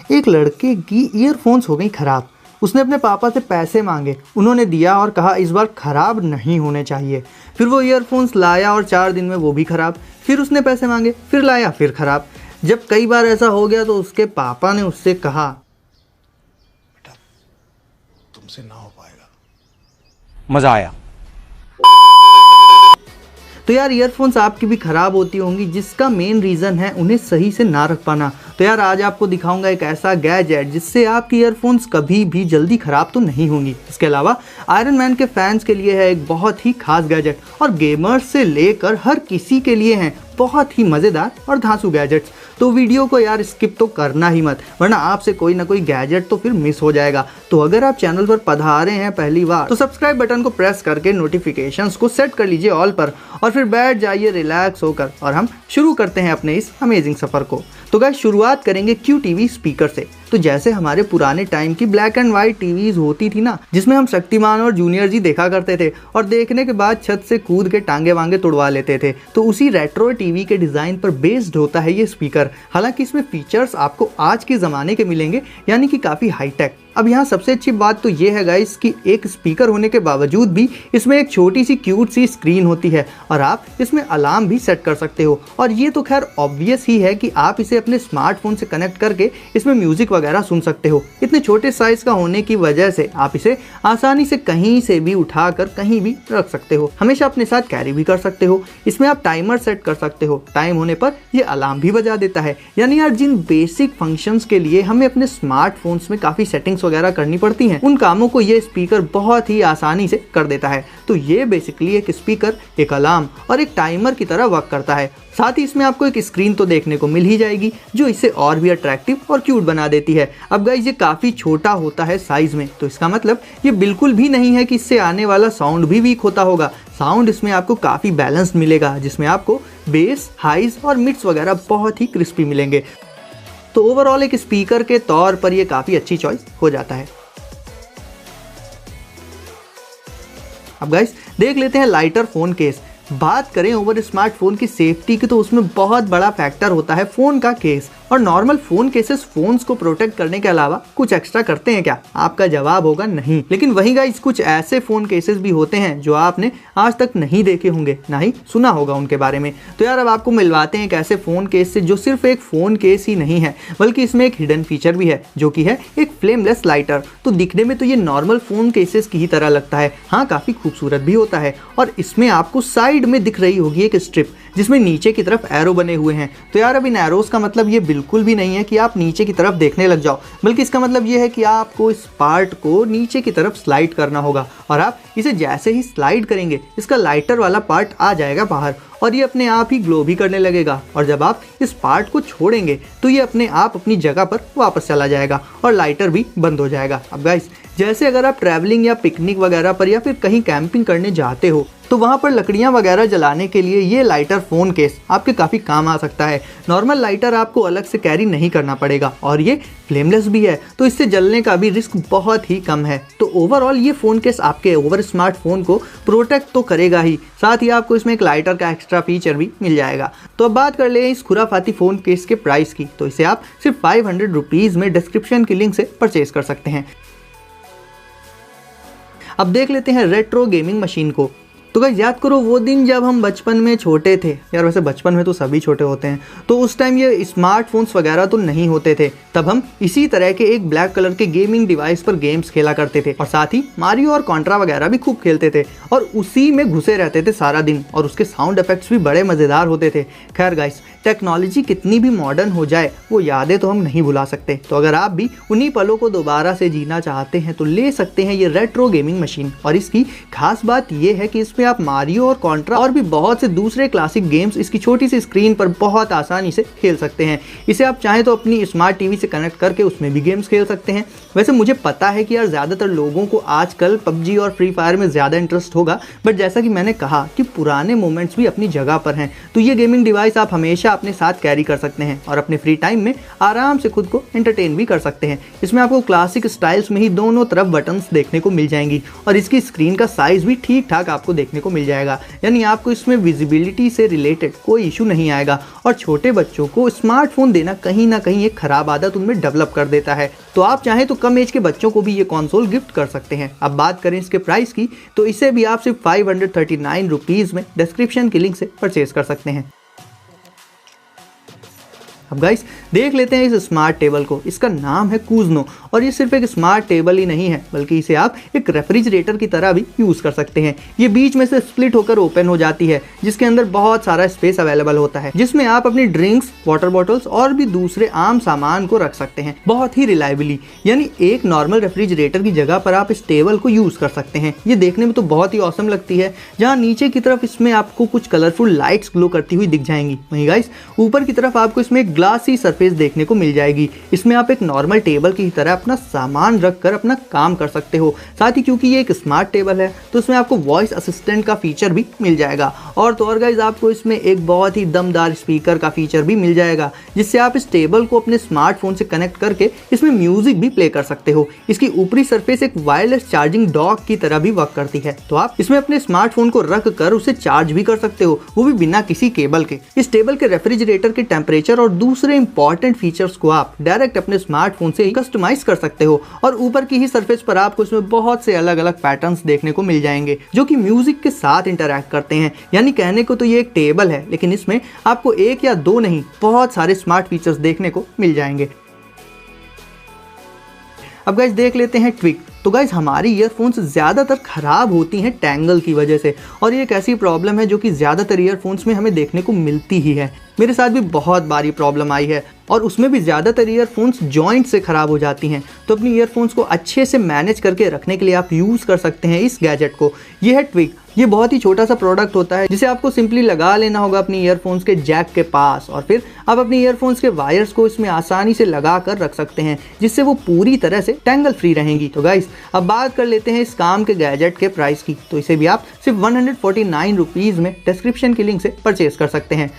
एक लड़के की ईयरफोन्स हो गई खराब। उसने अपने पापा से पैसे मांगे, उन्होंने दिया और कहा इस बार ख़राब नहीं होने चाहिए। फिर वो ईयरफोन्स लाया और 4 दिन में वो भी ख़राब। फिर उसने पैसे मांगे, फिर लाया, फिर ख़राब। जब कई बार ऐसा हो गया तो उसके पापा ने उससे कहा, बेटा तुमसे ना हो पाएगा। मज़ा आया। तो यार ईयरफोन्स आपकी भी ख़राब होती होंगी, जिसका मेन रीज़न है उन्हें सही से ना रख पाना। तो यार आज आपको दिखाऊंगा एक ऐसा गैजेट जिससे आपकी ईयरफोन्स कभी भी जल्दी ख़राब तो नहीं होंगी। इसके अलावा आयरन मैन के फैंस के लिए है एक बहुत ही खास गैजेट, और गेमर्स से लेकर हर किसी के लिए हैं बहुत ही मज़ेदार और धांसू गैजेट्स। तो वीडियो को यार स्किप तो करना ही मत, वरना आपसे कोई ना कोई गैजेट तो फिर मिस हो जाएगा। तो अगर आप चैनल पर पधारे हैं पहली बार तो सब्सक्राइब बटन को प्रेस करके नोटिफिकेशंस को सेट कर लीजिए ऑल पर, और फिर बैठ जाइए रिलैक्स होकर और हम शुरू करते हैं अपने इस अमेजिंग सफ़र को। तो गाइस शुरुआत करेंगे QTV स्पीकर से। तो जैसे हमारे पुराने टाइम की ब्लैक एंड वाइट टीवीज होती थी ना, जिसमें हम शक्तिमान और जूनियर जी देखा करते थे और देखने के बाद छत से कूद के टांगे वांगे तुड़वा लेते थे, तो उसी रेट्रो टीवी के डिज़ाइन पर बेस्ड होता है ये स्पीकर। हालांकि इसमें फीचर्स आपको आज के ज़माने के मिलेंगे, यानी कि काफ़ी हाईटेक। अब यहाँ सबसे अच्छी बात तो ये है गाइस कि एक स्पीकर होने के बावजूद भी इसमें एक छोटी सी क्यूट सी स्क्रीन होती है, और आप इसमें अलार्म भी सेट कर सकते हो। और ये तो खैर ऑब्वियस ही है कि आप इसे अपने स्मार्टफोन से कनेक्ट करके इसमें म्यूजिक वगैरह सुन सकते हो। इतने छोटे साइज का होने की वजह से आप इसे आसानी से कहीं से भी उठाकर कहीं भी रख सकते हो, हमेशा अपने साथ कैरी भी कर सकते हो। इसमें आप टाइमर सेट कर सकते हो, टाइम होने पर ये अलार्म भी बजा देता है। यानी यार जिन बेसिक फंक्शंस के लिए हमें अपने स्मार्टफोन्स में काफ़ी सेटिंग्स वगैरह करनी पड़ती हैं, उन कामों को ये स्पीकर बहुत ही आसानी से कर देता है। तो ये बेसिकली एक स्पीकर, एक अलार्म और एक टाइमर की तरह वर्क करता है। साथ ही इसमें आपको एक स्क्रीन तो देखने को मिल ही जाएगी, जो इसे और भी अट्रैक्टिव और क्यूट बना देती है। अब गाइस ये काफ़ी छोटा होता है साइज में, तो इसका मतलब ये बिल्कुल भी नहीं है कि इससे आने वाला साउंड भी वीक होता होगा। साउंड इसमें आपको काफ़ी बैलेंस्ड मिलेगा, जिसमें आपको बेस, हाइज और मिड्स वगैरह बहुत ही क्रिस्पी मिलेंगे। तो ओवरऑल एक स्पीकर के तौर पर ये काफ़ी अच्छी चॉइस हो जाता है। अब गाइस देख लेते हैं लाइटर फ़ोन केस। बात करें ओवर स्मार्टफोन की सेफ्टी की, तो उसमें बहुत बड़ा फैक्टर होता है फ़ोन का केस। और नॉर्मल फ़ोन केसेस फ़ोन्स को प्रोटेक्ट करने के अलावा कुछ एक्स्ट्रा करते हैं क्या? आपका जवाब होगा नहीं। लेकिन वहीं गाइस कुछ ऐसे फ़ोन केसेस भी होते हैं जो आपने आज तक नहीं देखे होंगे, ना ही सुना होगा उनके बारे में। तो यार अब आपको मिलवाते हैं एक ऐसे फ़ोन केस से जो सिर्फ एक फ़ोन केस ही नहीं है, बल्कि इसमें एक हिडन फीचर भी है, जो कि है एक फ्लेमलेस लाइटर। तो दिखने में तो ये नॉर्मल फ़ोन केसेस की ही तरह लगता है, हाँ काफ़ी खूबसूरत भी होता है। और इसमें आपको साइड में दिख रही होगी एक स्ट्रिप, जिसमें नीचे की तरफ एरो बने हुए हैं। तो यार अब इन एरोस का मतलब ये बिल्कुल भी नहीं है कि आप नीचे की तरफ देखने लग जाओ, बल्कि इसका मतलब ये है कि आपको इस पार्ट को नीचे की तरफ स्लाइड करना होगा, और आप इसे जैसे ही स्लाइड करेंगे इसका लाइटर वाला पार्ट आ जाएगा बाहर, और ये अपने आप ही ग्लो भी करने लगेगा। और जब आप इस पार्ट को छोड़ेंगे तो ये अपने आप अपनी जगह पर वापस चला जाएगा और लाइटर भी बंद हो जाएगा। अब गाइस जैसे अगर आप ट्रैवलिंग या पिकनिक वगैरह पर या फिर कहीं कैंपिंग करने जाते हो, तो वहाँ पर लकड़ियाँ वगैरह जलाने के लिए ये लाइटर फ़ोन केस आपके काफ़ी काम आ सकता है। नॉर्मल लाइटर आपको अलग से कैरी नहीं करना पड़ेगा, और ये फ्लेमलेस भी है, तो इससे जलने का भी रिस्क बहुत ही कम है। तो ओवरऑल ये फ़ोन केस आपके ओवर स्मार्टफोन को प्रोटेक्ट तो करेगा ही, साथ ही आपको इसमें एक लाइटर का एक्स्ट्रा फीचर भी मिल जाएगा। तो अब बात कर ले इस खुराफाती फ़ोन केस के प्राइस की। तो इसे आप सिर्फ 500 रुपीज़ में डिस्क्रिप्शन की लिंक से परचेज कर सकते हैं। अब देख लेते हैं रेट्रो गेमिंग मशीन को। तो गाइस याद करो वो दिन जब हम बचपन में छोटे थे। यार वैसे बचपन में तो सभी छोटे होते हैं, तो उस टाइम ये स्मार्टफोन्स वगैरह तो नहीं होते थे। तब हम इसी तरह के एक ब्लैक कलर के गेमिंग डिवाइस पर गेम्स खेला करते थे, और साथ ही मारियो और कॉन्ट्रा वगैरह भी खूब खेलते थे, और उसी में घुसे रहते थे सारा दिन, और उसके साउंड इफेक्ट्स भी बड़े मज़ेदार होते थे। खैर गाइस टेक्नोलॉजी कितनी भी मॉडर्न हो जाए, वो यादें तो हम नहीं भुला सकते। तो अगर आप भी उन्हीं पलों को दोबारा से जीना चाहते हैं तो ले सकते हैं ये रेट्रो गेमिंग मशीन। और इसकी खास बात ये है कि इसमें आप मारियो और कॉन्ट्रा और भी बहुत से दूसरे क्लासिक गेम्स इसकी छोटी सी स्क्रीन पर बहुत आसानी से खेल सकते हैं। इसे आप चाहें तो अपनी स्मार्ट टीवी से कनेक्ट करके उसमें भी गेम्स खेल सकते हैं। वैसे मुझे पता है कि यार ज़्यादातर लोगों को आजकल पबजी और फ्री फायर में ज़्यादा इंटरेस्ट होगा, बट जैसा कि मैंने कहा कि पुराने मोमेंट्स भी अपनी जगह पर हैं, तो ये गेमिंग डिवाइस आप हमेशा अपने साथ कैरी कर सकते हैं और अपने फ्री टाइम में आराम से खुद को एंटरटेन भी कर सकते हैं। इसमें आपको क्लासिक स्टाइल्स में ही दोनों तरफ बटन्स देखने को मिल जाएंगी, और इसकी स्क्रीन का साइज़ भी ठीक ठाक आपको देखने देखने को मिल जाएगा, यानी आपको इसमें विजिबिलिटी से रिलेटेड कोई इशू नहीं आएगा। और छोटे बच्चों को स्मार्टफोन देना कहीं ना कहीं एक खराब आदत उनमें डेवलप कर देता है, तो आप चाहें तो कम एज के बच्चों को भी ये कंसोल गिफ्ट कर सकते हैं। अब बात करें इसके प्राइस की, तो इसे भी आप सिर्फ 539 रुपीज़ में डिस्क्रिप्शन के लिंक से परचेज कर सकते हैं। अब गाइस देख लेते हैं इस स्मार्ट टेबल को। इसका नाम है कूजनो, और ये सिर्फ एक स्मार्ट टेबल ही नहीं है, बल्कि इसे आप एक रेफ्रिजरेटर की तरह भी यूज़ कर सकते हैं। ये बीच में से स्प्लिट होकर ओपन हो जाती है, जिसके अंदर बहुत सारा स्पेस अवेलेबल होता है, जिसमें आप अपनी ड्रिंक्स, वाटर बॉटल्स और भी दूसरे आम सामान को रख सकते हैं बहुत ही रिलायबली। यानी एक नॉर्मल रेफ्रिजरेटर की जगह पर आप इस टेबल को यूज़ कर सकते हैं। ये देखने में तो बहुत ही ऑसम लगती है, जहाँ नीचे की तरफ इसमें आपको कुछ कलरफुल लाइट्स ग्लो करती हुई दिख जाएंगी। वहीं गाइस ऊपर की तरफ आपको इसमें एक ग्लासी सरफेस देखने को मिल जाएगी। इसमें आप एक नॉर्मल टेबल की तरह अपना सामान रखकर अपना काम कर सकते हो। साथ ही क्योंकि ये एक स्मार्ट टेबल है, तो इसमें आपको वॉइस असिस्टेंट का फीचर भी मिल जाएगा। और तो और गाइस आपको इसमें एक बहुत ही दमदार स्पीकर का फीचर भी मिल जाएगा, जिससे आप इस टेबल को अपने स्मार्टफोन से कनेक्ट करके इसमें म्यूजिक भी प्ले कर सकते हो। इसकी ऊपरी सरफेस एक वायरलेस चार्जिंग डॉक की तरह भी वर्क करती है, तो आप इसमें अपने स्मार्टफोन को रख कर उसे चार्ज भी कर सकते हो, वो भी बिना किसी केबल के। इस टेबल के रेफ्रिजरेटर के टेम्परेचर और दूसरे इंपॉर्टेंट फीचर्स को आप डायरेक्ट अपने स्मार्टफोन से कस्टमाइज कर सकते हो। और ऊपर की ही सरफेस पर आपको इसमें बहुत से अलग अलग पैटर्न्स देखने को मिल जाएंगे, जो कि म्यूजिक के साथ इंटरैक्ट करते हैं। यानी कहने को तो ये एक टेबल है, लेकिन इसमें आपको एक या दो नहीं, बहुत सारे स्मार्ट फीचर्स देखने को मिल जाएंगे। अब गाइस देख लेते हैं ट्विक। तो गाइस हमारी ईयरफोन्स ज़्यादातर ख़राब होती हैं टैंगल की वजह से, और ये एक ऐसी प्रॉब्लम है जो कि ज़्यादातर ईयरफोन्स में हमें देखने को मिलती ही है। मेरे साथ भी बहुत बारी प्रॉब्लम आई है, और उसमें भी ज़्यादातर ईयरफोन्स जॉइंट से ख़राब हो जाती हैं। तो अपनी ईयरफोन्स को अच्छे से मैनेज करके रखने के लिए आप यूज़ कर सकते हैं इस गैजेट को। ये है ट्विक। ये बहुत ही छोटा सा प्रोडक्ट होता है, जिसे आपको सिंपली लगा लेना होगा अपनी ईयरफोन्स के जैक के पास, और फिर आप अपनी ईयरफोन्स के वायर्स को इसमें आसानी से लगा कर रख सकते हैं, जिससे वो पूरी तरह से टैंगल फ्री रहेंगी। तो गाइस अब बात कर लेते हैं इस काम के गैजेट के प्राइस की। तो इसे भी आप सिर्फ 149 रुपीज़ में डिस्क्रिप्शन की लिंक से परचेज कर सकते हैं।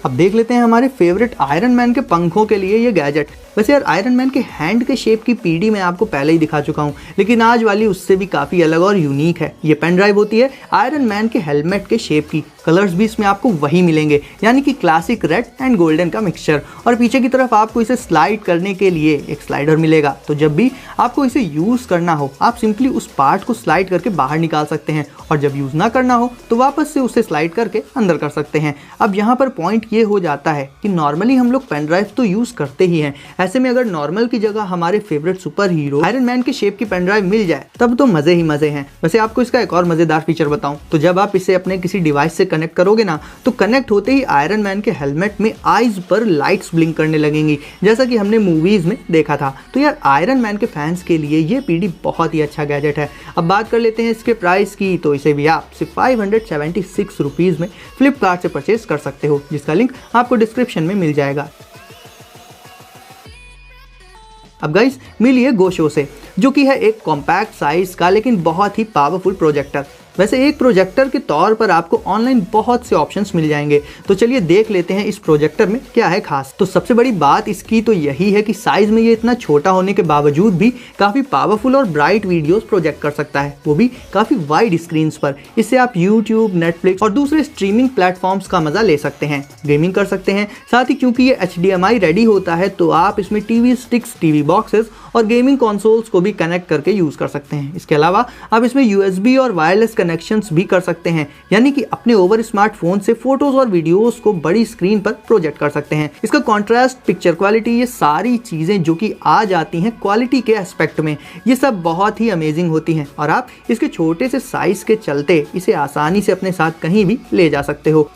अब देख लेते हैं हमारे फेवरेट आयरन मैन के पंखों के लिए ये गैजेट। वैसे यार आयरन मैन के हैंड के शेप की पीडी मैं आपको पहले ही दिखा चुका हूँ, लेकिन आज वाली उससे भी काफ़ी अलग और यूनिक है। ये पेन ड्राइव होती है आयरन मैन के हेलमेट के शेप की। कलर्स भी इसमें आपको वही मिलेंगे, यानी कि क्लासिक रेड एंड गोल्डन का मिक्सचर। और पीछे की तरफ आपको इसे स्लाइड करने के लिए एक स्लाइडर मिलेगा, तो जब भी आपको इसे यूज़ करना हो आप सिंपली उस पार्ट को स्लाइड करके बाहर निकाल सकते हैं, और जब यूज़ ना करना हो तो वापस से उसे स्लाइड करके अंदर कर सकते हैं। अब यहाँ पर पॉइंट ये हो जाता है कि नॉर्मली हम लोग पेन ड्राइव तो यूज़ करते ही हैं, ऐसे में अगर नॉर्मल की जगह हमारे favourite super hero iron man के शेप की पेन ड्राइव मिल जाए तब तो मजे ही मजे हैं। वैसे आपको इसका एक और मजेदार फीचर बताऊं, तो जब आप इसे अपने किसी डिवाइस से कनेक्ट करोगे ना, तो कनेक्ट होते ही आयरन मैन के हेलमेट में आईज पर लाइट्स ब्लिंक करने लगेंगी, जैसा कि हमने मूवीज में देखा था। तो यार आयरन मैन के फैंस के लिए ये पीडी बहुत ही अच्छा गैजेट है। अब बात कर लेते हैं इसके प्राइस की। तो इसे भी आप सिर्फ 576 रुपीज़ में फ्लिपकार्ट से परचेज कर सकते हो, जिसका लिंक आपको डिस्क्रिप्शन में मिल जाएगा। अब गाइस मिलिए गोशो से, जो कि है एक कॉम्पैक्ट साइज का लेकिन बहुत ही पावरफुल प्रोजेक्टर। वैसे एक प्रोजेक्टर के तौर पर आपको ऑनलाइन बहुत से ऑप्शंस मिल जाएंगे, तो चलिए देख लेते हैं इस प्रोजेक्टर में क्या है खास। तो सबसे बड़ी बात इसकी तो यही है कि साइज में ये इतना छोटा होने के बावजूद भी काफ़ी पावरफुल और ब्राइट वीडियोस प्रोजेक्ट कर सकता है, वो भी काफ़ी वाइड स्क्रीन्स पर। इससे आप यूट्यूब, नेटफ्लिक्स और दूसरे स्ट्रीमिंग प्लेटफॉर्म्स का मजा ले सकते हैं, गेमिंग कर सकते हैं। साथ ही क्योंकि ये HDMI रेडी होता है, तो आप इसमें टीवी स्टिक्स, टीवी बॉक्सेस और गेमिंग कंसोल्स को भी कनेक्ट करके यूज़ कर सकते हैं। इसके अलावा आप इसमें USB और वायरलेस कनेक्शंस भी कर सकते हैं, यानी कि अपने ओवर स्मार्टफोन से फोटोज और वीडियोस को बड़ी स्क्रीन पर प्रोजेक्ट कर सकते हैं। इसका कॉन्ट्रास्ट, पिक्चर क्वालिटी, ये सारी चीज़ें जो कि आ जाती हैं क्वालिटी के एस्पेक्ट में, ये सब बहुत ही अमेजिंग होती हैं, और आप इसके छोटे से साइज के चलते इसे आसानी से अपने साथ कहीं भी ले जा सकते हो।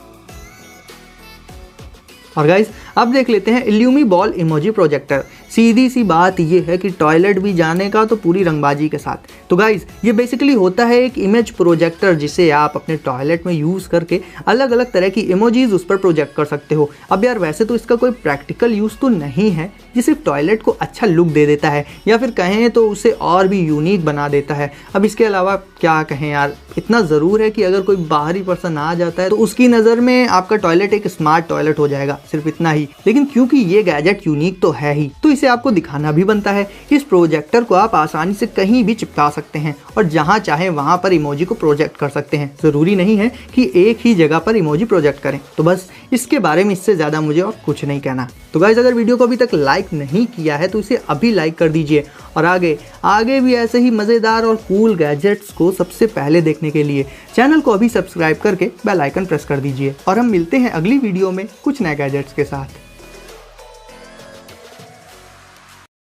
और गाइज अब देख लेते हैं इल्यूमी बॉल इमोजी प्रोजेक्टर। सीधी सी बात यह है कि टॉयलेट भी जाने का तो पूरी रंगबाजी के साथ। तो गाइज ये बेसिकली होता है एक इमेज प्रोजेक्टर, जिसे आप अपने टॉयलेट में यूज़ करके अलग अलग तरह की इमोजीज उस पर प्रोजेक्ट कर सकते हो। अब यार वैसे तो इसका कोई प्रैक्टिकल यूज़ तो नहीं है, ये सिर्फ टॉयलेट को अच्छा लुक दे देता है, या फिर कहें तो उसे और भी यूनिक बना देता है। अब इसके अलावा क्या कहें यार, इतना ज़रूर है कि अगर कोई बाहरी पर्सन आ जाता है तो उसकी नज़र में आपका टॉयलेट एक स्मार्ट टॉयलेट हो जाएगा, सिर्फ इतना ही होगी, लेकिन क्योंकि ये गैजेट यूनिक तो है ही, तो इसे आपको दिखाना भी बनता है। इस प्रोजेक्टर को आप आसानी से कहीं भी चिपका सकते हैं और जहां चाहे वहां पर इमोजी को प्रोजेक्ट कर सकते हैं। जरूरी नहीं है कि एक ही जगह पर इमोजी प्रोजेक्ट करें। तो बस इसके बारे में इससे ज्यादा मुझे और कुछ नहीं कहना। तो गाइस, अगर वीडियो को अभी तक लाइक नहीं किया है तो इसे अभी लाइक कर दीजिए और आगे भी ऐसे ही मजेदार और कूल गैजेट्स को सबसे पहले देखने के लिए चैनल को अभी सब्सक्राइब करके बेल आइकन प्रेस कर दीजिए। और हम मिलते हैं अगली वीडियो में कुछ नए गैजेट्स के साथ।